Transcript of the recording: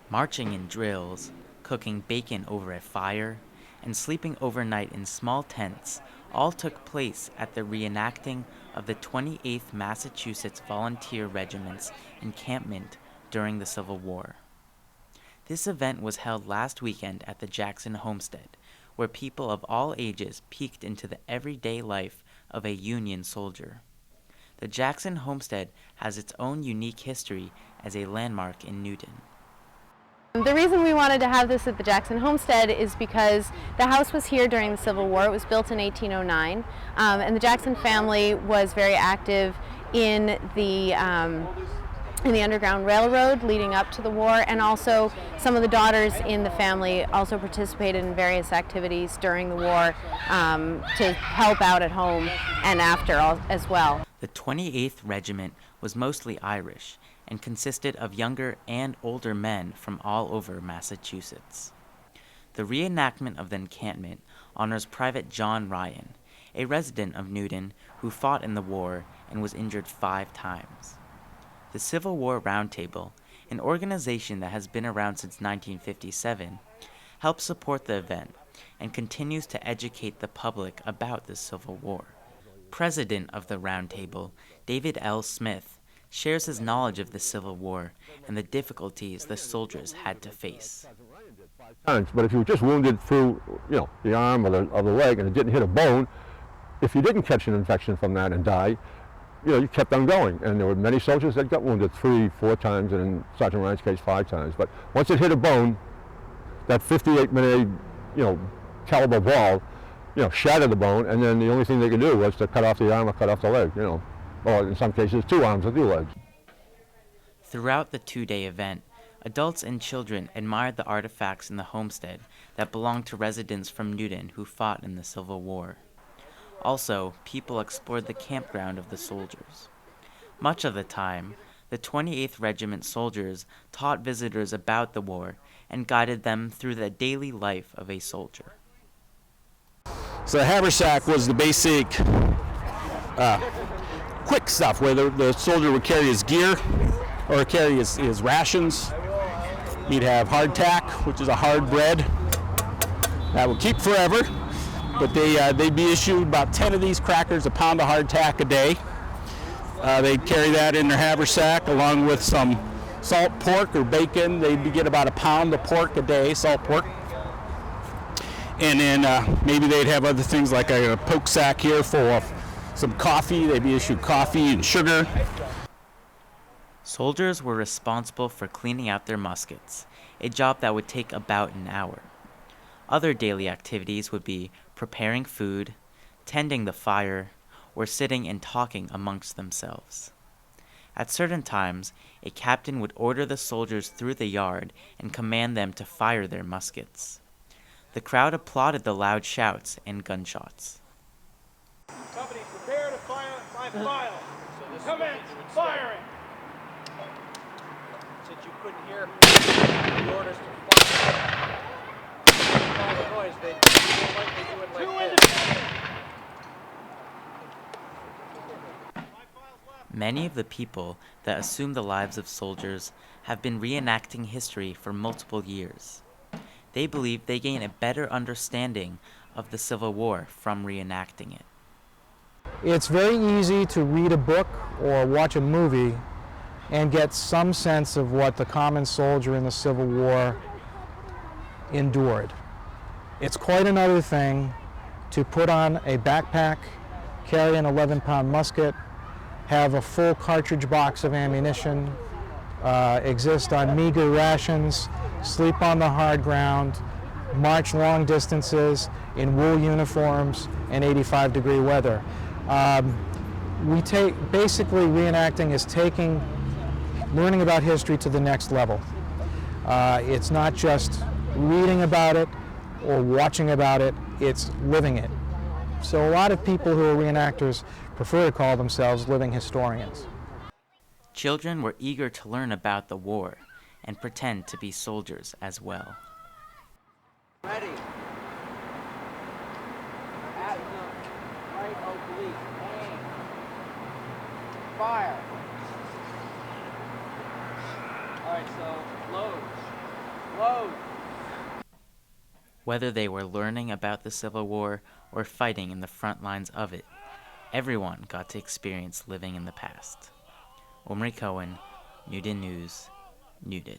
Marching in drills, cooking bacon over a fire, and sleeping overnight in small tents all took place at the reenacting of the 28th Massachusetts Volunteer Regiment's encampment during the Civil War. This event was held last weekend at the Jackson Homestead, where people of all ages peeked into the everyday life of a Union soldier. The Jackson Homestead has its own unique history as a landmark in Newton. The reason we wanted to have this at the Jackson Homestead is because the house was here during the Civil War. It was built in 1809, and the Jackson family was very active in the Underground Railroad leading up to the war, and also some of the daughters in the family also participated in various activities during the war to help out at home and after as well. The 28th Regiment was mostly Irish and consisted of younger and older men from all over Massachusetts. The reenactment of the encampment honors Private John Ryan, a resident of Newton who fought in the war and was injured 5 times. The Civil War Roundtable, an organization that has been around since 1957, helps support the event and continues to educate the public about the Civil War. President of the Roundtable, David L. Smith, shares his knowledge of the Civil War and the difficulties the soldiers had to face. But if you were just wounded through, the arm or the leg and it didn't hit a bone, if you didn't catch an infection from that and die, you kept on going. And there were many soldiers that got wounded 3, 4 times, and in Sergeant Ryan's case 5 times. But once it hit a bone, that 58-minute, caliber ball, shattered the bone, and then the only thing they could do was to cut off the arm or cut off the leg, or in some cases 2 arms or 2 legs. Throughout the 2-day event, adults and children admired the artifacts in the homestead that belonged to residents from Newton who fought in the Civil War. Also, people explored the campground of the soldiers. Much of the time, the 28th Regiment soldiers taught visitors about the war and guided them through the daily life of a soldier. So the haversack was the basic quick stuff where the soldier would carry his gear or carry his rations. He'd have hardtack, which is a hard bread that would keep forever, but they'd be issued about 10 of these crackers, a pound of hardtack a day. They'd carry that in their haversack along with some salt pork or bacon. They'd get about a pound of pork a day, salt pork. And then maybe they'd have other things like a poke sack here for some coffee. They'd be issued coffee and sugar. Soldiers were responsible for cleaning out their muskets, a job that would take about an hour. Other daily activities would be preparing food, tending the fire, or sitting and talking amongst themselves. At certain times, a captain would order the soldiers through the yard and command them to fire their muskets. The crowd applauded the loud shouts and gunshots. Company, prepare to fire by file. Commence firing. Since you couldn't hear the orders to fire, the noise, they likely do it like this. Many of the people that assumed the lives of soldiers have been reenacting history for multiple years. They believe they gain a better understanding of the Civil War from reenacting it. It's very easy to read a book or watch a movie and get some sense of what the common soldier in the Civil War endured. It's quite another thing to put on a backpack, carry an 11-pound musket, have a full cartridge box of ammunition, exist on meager rations, sleep on the hard ground, march long distances in wool uniforms in 85-degree weather. Basically reenacting is learning about history to the next level. It's not just reading about it or watching about it, it's living it. So a lot of people who are reenactors prefer to call themselves living historians. Children were eager to learn about the war and pretend to be soldiers as well. Ready. At the right oblique. Aim. Fire. All right, so load. Close. Whether they were learning about the Civil War or fighting in the front lines of it, everyone got to experience living in the past. Omri Cohen, Newton News, Newton.